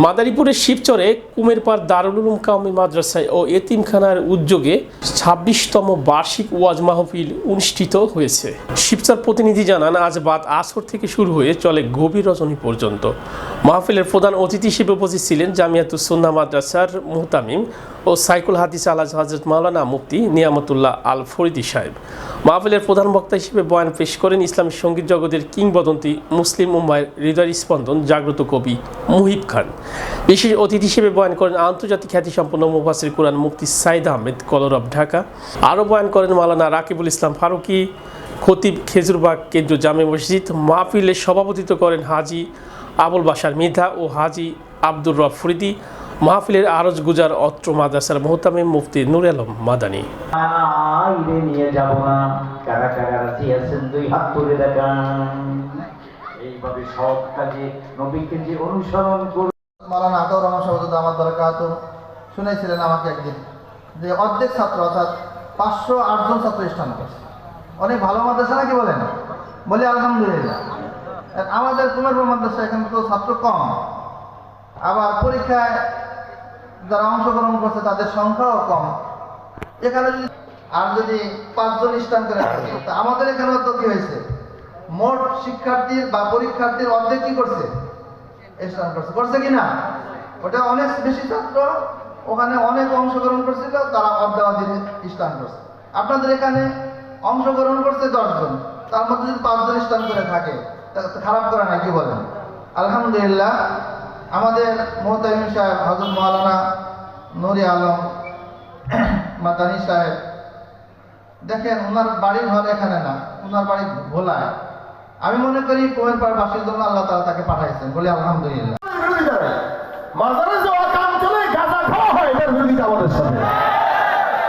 মাদারীপুরের শিবচরে কুমেরপাড় দারুল উলুম কাওমি মাদ্রাসায় ও এতিমখানার উদ্যোগে ২৬তম বার্ষিক ওয়াজ মাহফিল অনুষ্ঠিত হয়েছে। শিবচর প্রতিনিধি জানান, আজ বাদ আসর থেকে শুরু হয়ে চলে গভীর রজনী পর্যন্ত। মাহফিলের প্রধান অতিথি হিসেবে উপস্থিত ছিলেন জামিয়াতুস সুন্নাহ মাদ্রাসার মুহতামিম ও সাইকুল হাদিস আলাজ হযরত মাওলানা মুফতি নিয়ামতুল্লাহ আল ফরিদি সাহেব। মাহফিলের প্রধান বক্তা হিসেবে বয়ান পেশ করেন ইসলামী সঙ্গীত জগতের কিংবদন্তি মুসলিম উম্মাহের হৃদয় স্পন্দন জাগ্রত কবি মুহিব খান। বিশেষ অতিথি হিসেবে বয়ান করেন আন্তর্জাতিক খ্যাতিসম্পন্ন মুফাসসির কুরআন মুফতি সাইদ আহমেদ কলরব ঢাকা। আরও বয়ান করেন মাওলানা রাকিবুল ইসলাম ফারুকি, খতিব খেজুরবাগ কেন্দ্রীয় জামে মসজিদ। মাহফিলে সভাপতিত্ব করেন হাজি আবুল বাশার মৃধা ও হাজি আব্দুর রব ফরিদি। মাহফিলের আরজ গুজার অত্র মাদ্রাসার মুহতামিম মুফতি নূর আলম মাদানী। নিয়ে যাব না, কারা কারা রাজি আছেন দুই হাত তুলে দেখান। এইভাবে সব কাজে নবীকে যে অনুসরণ করে মাওলানা আতাউর রহমান সাহেব আমার দরকার শুনেছিলেন আমাকে একদিন যে অর্ধেক ছাত্র অর্থাৎ 508 জন ছাত্র স্থান করছে। অনেক ভালো মাদ্রাসা নাকি বলেন? বলি আলহামদুলিল্লাহ। আমাদের কুমেরপুর মাদ্রাসা এখানে তো ছাত্র কম, আবার পরীক্ষায় যারা অংশগ্রহণ করছে তাদের সংখ্যাও কম। এখানে যদি 5 জন স্থান করে থাকে, তা আমাদের এখানে তো কি হয়েছে, মোট শিক্ষার্থীর বা পরীক্ষার্থীর অর্ধেক কি করছে, স্থান করছে কিনা? ওটা অনেক বেশি ছাত্র, ওখানে অনেক অংশগ্রহণ করছিল, তারা অর্ধাধিক স্থান করছে। আপনাদের এখানে অংশগ্রহণ করছে 10 জন, তার মধ্যে যদি 5 জন স্থান করে থাকে খারাপ করে না, কি বলেন? আলহামদুলিল্লাহ। আমাদের মুহতামিম সাহেব হযরত মাওলানা নূর আলম মাদানী সাহেব, দেখেন ওনার বাড়ি ঘর এখানে না, ওনার বাড়ি ভোলায়। আমি মনে করি কুমেরপাড় বাসীর জন্য আল্লাহ তাআলা তাকে পাঠাইছেন, বলি আলহামদুলিল্লাহ। মাজারে যাওয়া কাম চলে, গাঁজা খাওয়া হয়, এর বিরোধিতা আমাদের সাথে।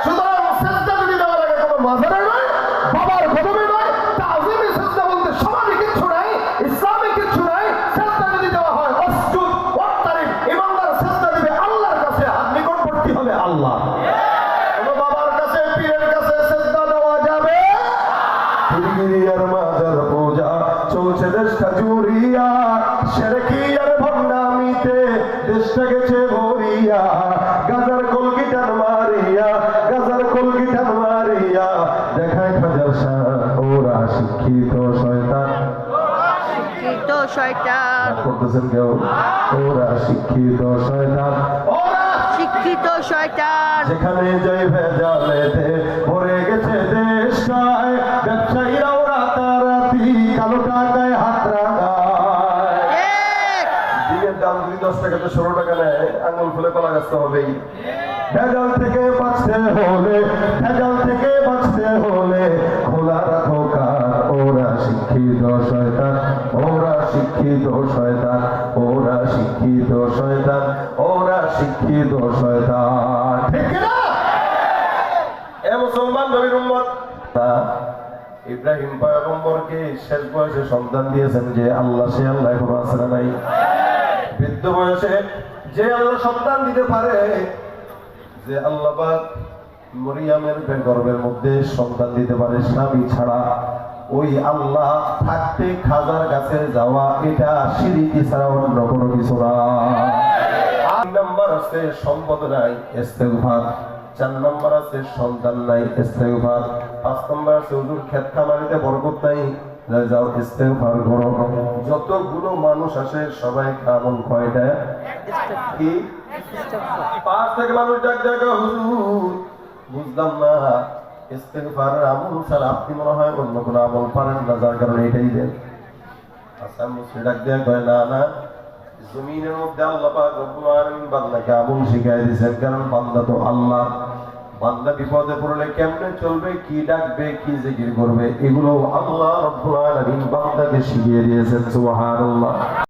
সুতরাং সেজদা যদি দেওয়া লাগে কোনো মাজারে নয়, বাবার কদমে নয়, তাজিমে সেজদা বলতে সমাজে কিচ্ছু নাই, ইসলামে কিচ্ছু নাই। সেজদা যদি দেওয়া হয় অসজুদ ওয়াক্তারিব, ইমানদার সেজদা দিবে আল্লাহর কাছে, আর নিকটবর্তী হবে আল্লাহ। কোনো বাবার কাছে পীরের কাছে সেজদা দেওয়া যাবে? পীরগিরিয়ার মাজার পূজা চলছে দেশটা জুড়িয়া, শিরকি আর ভণ্ডামিতে দেশটা গেছে ভরিয়া, গাজার কলগিটার মারিয়া, গাজার কলগিটার মারিয়া দেখায় খাজার শাহ। ওরা শিক্ষিত শয়তান, শিক্ষিত শয়তান করতেছেন কেউ? ওরা শিক্ষিত শয়তান, ওরা শিক্ষিত শয়তান। যেখানে যাই ভেজালেতে ভরে গেছে দেশটায়, ব্যবসায়ীরাও রাতারাতি কালো টাকায় হাত রাখায়। বিয়ের দাম যদি 10 টাকা তো 16 টাকা নেয়, আঙুল ফুলে কলা গাছতে হবেই। ভেজাল থেকে বাঁচতে হলে, ভেজাল থেকে বাঁচতে হলে খোলা রাখো কার। ওরা শিক্ষিত শয়তান, ওরা শিক্ষিত শয়তান, ওরা শিক্ষিত শয়তান, ওরা শিক্ষিত শয়তান। ঠিক না? এ মুসলমান নবীর উম্মত, ইব্রাহিম পয়গম্বরকে শেষ বয়সে সন্তান দিয়েছেন যে আল্লাহ, সে আল্লাহ এখনো আছে না নাই? বৃদ্ধ বয়সে যে আল্লাহ সন্তান দিতে পারে, যে আল্লাহ পাক মরিয়মের গর্ভের মধ্যে সন্তান দিতে পারে স্বামী ছাড়া, ওই আল্লাহ থাকতে খাজার কাছে যাওয়া এটা শিরক ছাড়া অন্য কোনো কিছু না। 3 নাম্বার আছে সম্পদ নাই, ইস্তেগফার। 4 নাম্বার আছে সন্তান নাই, ইস্তেগফার। 5 নাম্বার আছে হুজুর ক্ষেত খামারিতে বরকত নাই, যাও ইস্তেগফার করো। যতগুলো মানুষ আসে সবাই আমল কয়টা? কি 5 থেকে মানুষ ডাক ডাক, হুজুর বুঝলাম না, ইস্তেগফারের আমল ছাড়া আপনি মনে হয় অন্য কোনো আমল পারেন না, যার কারণে এটাই দেন। আচ্ছা মুসলিম ডাক দেয়া কয় না না, জমিনের মধ্যে আল্লাহ পাক রব্বুল আলামিন বান্দাকে আমল শিখাই দিয়েছেন, কারণ বান্দা তো আল্লাহ। বান্দা বিপদে পড়লে কেমনে চলবে, কি ডাকবে, কি জিকির করবে, এগুলো আল্লাহ রব্বুল আলামিন বান্দাকে শিখিয়ে দিয়েছেন। সুবহানাল্লাহ।